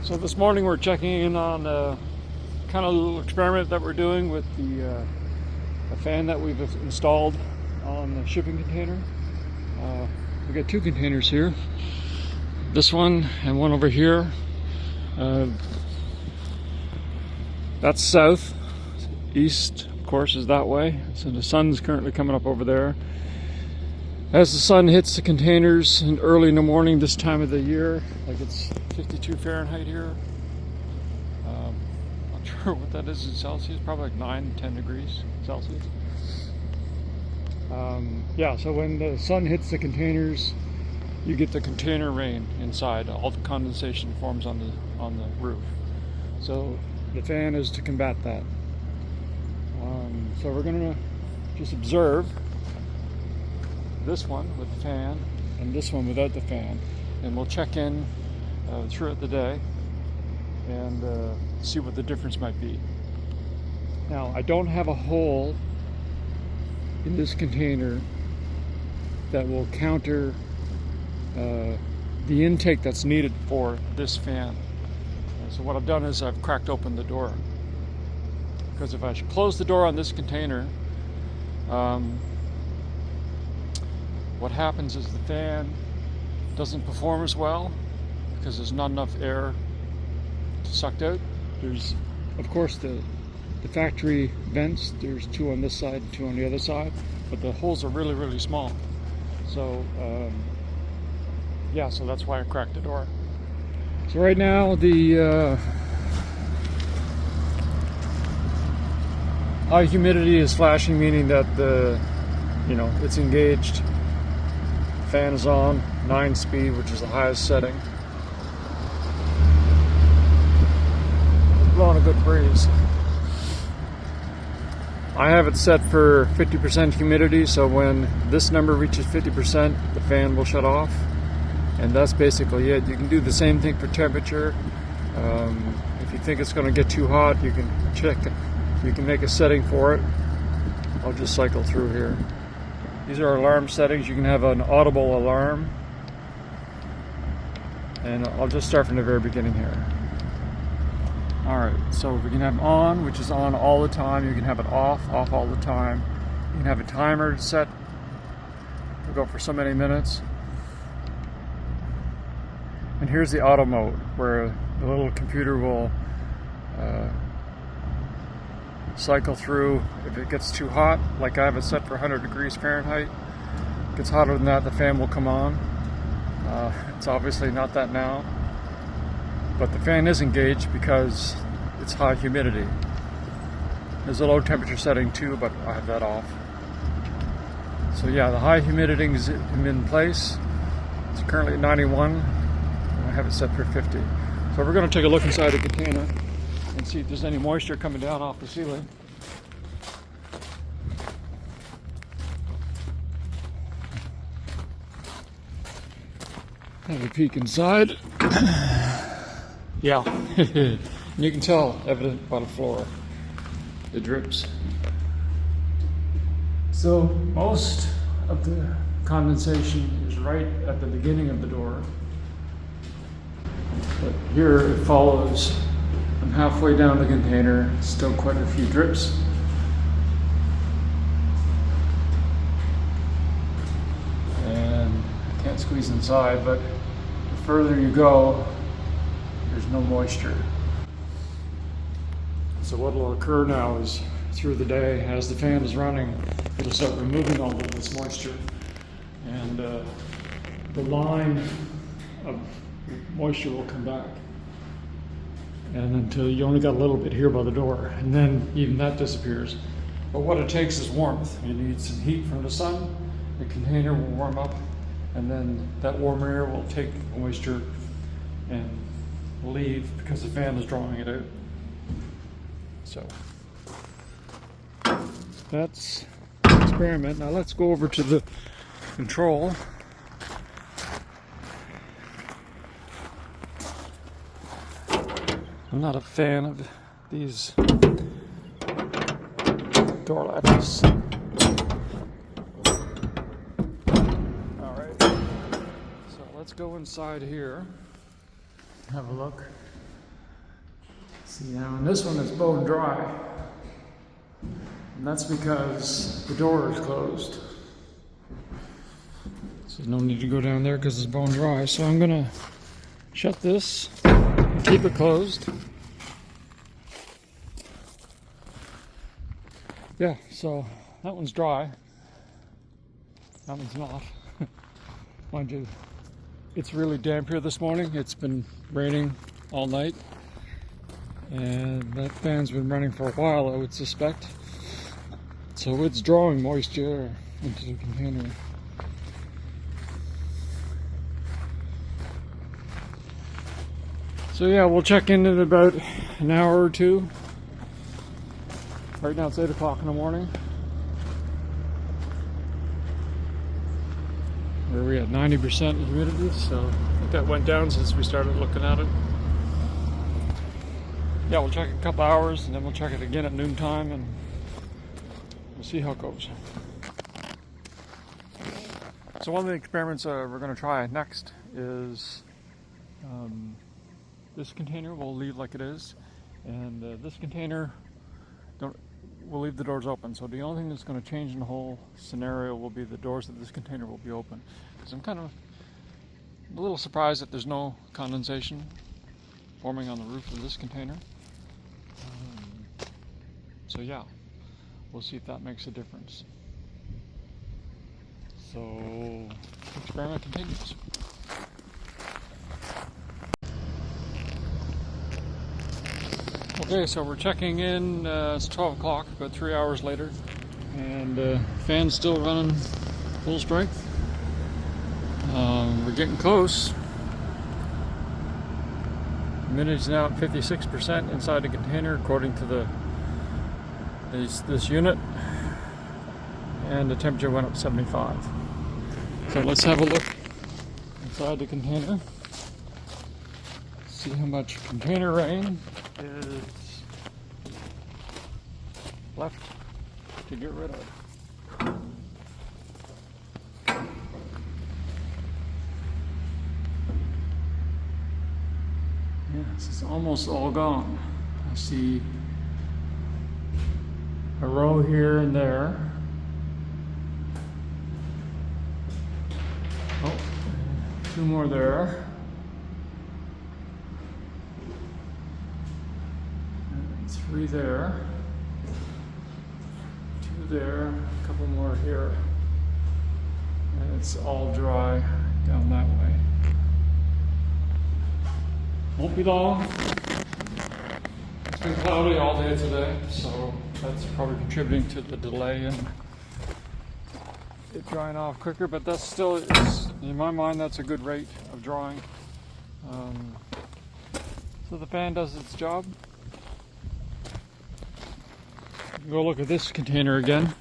So this morning we're checking in on a kind of little experiment that we're doing with the fan that we've installed on the shipping container. We got two containers here. This one and one over here. That's south. East, of course, is that way. So the sun's currently coming up over there. As the sun hits the containers early in the morning this time of the year, like it's 52 Fahrenheit here. Not sure what that is in Celsius, probably like 9-10 degrees Celsius. Yeah, so when the sun hits the containers, you get the container rain inside. All the condensation forms on the roof. So the fan is to combat that. So we're going to just observe this one with the fan and this one without the fan, and we'll check in throughout the day and see what the difference might be. Now, I don't have a hole in this container that will counter the intake that's needed for this fan. So what I've done is I've cracked open the door, because if I close the door on this container, what happens is the fan doesn't perform as well because there's not enough air sucked out. There's, of course, the factory vents. There's two on this side and two on the other side, but the holes are really, really small. So, yeah, so that's why I cracked the door. So right now, the high humidity is flashing, meaning that it's engaged. Fan is on 9 speed, which is the highest setting. It's blowing a good breeze. I have it set for 50% humidity, so when this number reaches 50%, the fan will shut off, and that's basically it. You can do the same thing for temperature. If you think it's going to get too hot, you can check. You can make a setting for it. I'll just cycle through here. These are alarm settings. You can have an audible alarm. And I'll just start from the very beginning here. Alright, so we can have on, which is on all the time. You can have it off all the time. You can have a timer set. We'll go for so many minutes. And here's the auto mode, where the little computer will cycle through. If it gets too hot, like I have it set for 100 degrees Fahrenheit, if it gets hotter than that, the fan will come on. It's obviously not that now, but the fan is engaged because it's high humidity. There's a low temperature setting too, but I have that off. So yeah, the high humidity is in place. It's currently at 91, and I have it set for 50. So we're going to take a look inside the container and see if there's any moisture coming down off the ceiling. Have a peek inside. Yeah, you can tell, evident by the floor. It drips. So most of the condensation is right at the beginning of the door. But here it follows. I'm halfway down the container, still quite a few drips. And I can't squeeze inside, but the further you go, there's no moisture. So what will occur now is, through the day, as the fan is running, it'll start removing all of this moisture. And the line of moisture will come back. And until you only got a little bit here by the door, and then even that disappears. But what it takes is warmth. You need some heat from the sun, the container will warm up, and then that warm air will take moisture and leave because the fan is drawing it out. So that's the experiment. Now let's go over to the control. I'm not a fan of these door latches. Alright, so let's go inside here, have a look. See now, and this one is bone dry. And that's because the door is closed. So there's no need to go down there because it's bone dry. So I'm gonna shut this and keep it closed. Yeah, so that one's dry. That one's not. Mind you, it's really damp here this morning. It's been raining all night. And that fan's been running for a while, I would suspect. So it's drawing moisture into the container. So yeah, we'll check in about an hour or two. Right now it's 8 o'clock in the morning. Where we at 90% humidity, so I think that went down since we started looking at it. Yeah, we'll check it a couple hours and then we'll check it again at noontime and we'll see how it goes. So one of the experiments we're going to try next is this container we'll leave like it is, and this container we'll leave the doors open. So the only thing that's going to change in the whole scenario will be the doors of this container will be open. Because I'm kind of a little surprised that there's no condensation forming on the roof of this container. So yeah, we'll see if that makes a difference. So the experiment continues. Okay, so we're checking in, it's 12 o'clock, about 3 hours later, and fan's still running full strength. We're getting close. Humidity's now at 56% inside the container according to this unit, and the temperature went up 75. So let's have a look inside the container. See how much container rain is left to get rid of. Yes, it's almost all gone. I see a row here and there. Oh, 2 more there. And 3 there. 2 there. A couple more here. And it's all dry down that way. Won't be long. It's been cloudy all day today, so that's probably contributing to the delay in it drying off quicker, but that's still, in my mind, that's a good rate of drying. So the fan does its job. Go look at this container again,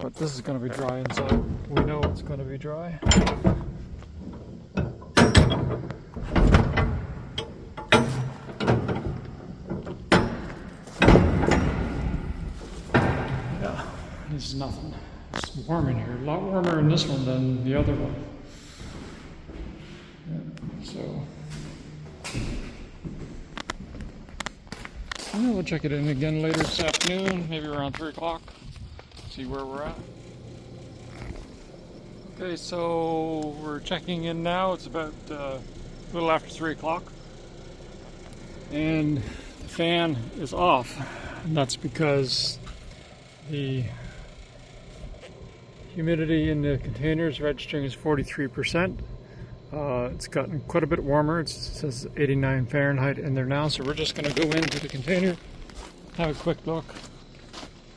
but this is going to be dry inside. We know it's going to be dry. Yeah, this is nothing. It's warm in here. A lot warmer in this one than the other one. Yeah, so yeah, we'll check it in again later this afternoon, maybe around 3 o'clock. See where we're at. Okay, so we're checking in now. It's about a little after 3 o'clock. And the fan is off. And that's because the humidity in the container is registering as 43%. It's gotten quite a bit warmer. It says 89 Fahrenheit in there now. So we're just going to go into the container, have a quick look,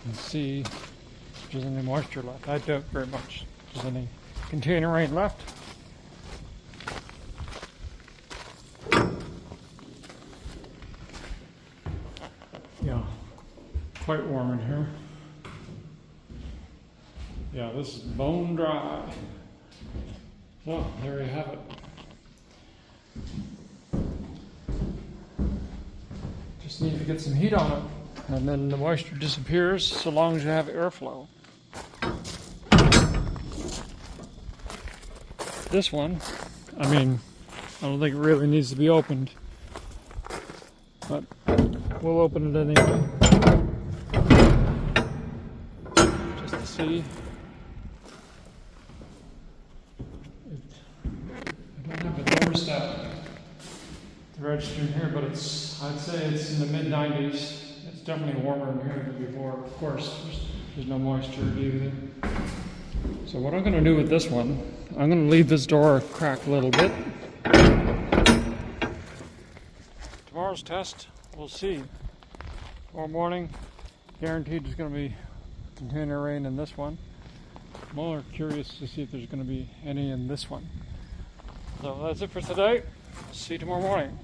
and see if there's any moisture left. I doubt very much there's any container rain left. Yeah, quite warm in here. Yeah, this is bone dry. So, there you have it. Just need to get some heat on it, and then the moisture disappears so long as you have airflow. This one, I don't think it really needs to be opened, but we'll open it anyway. Just to see. I don't have a thermostat to register in here, but I'd say it's in the mid-90s. It's definitely warmer in here than before. Of course, there's no moisture either. So what I'm going to do with this one, I'm going to leave this door cracked a little bit. Tomorrow's test, we'll see. Tomorrow morning, guaranteed there's going to be container rain in this one. I'm more curious to see if there's going to be any in this one. So that's it for today. See you tomorrow morning.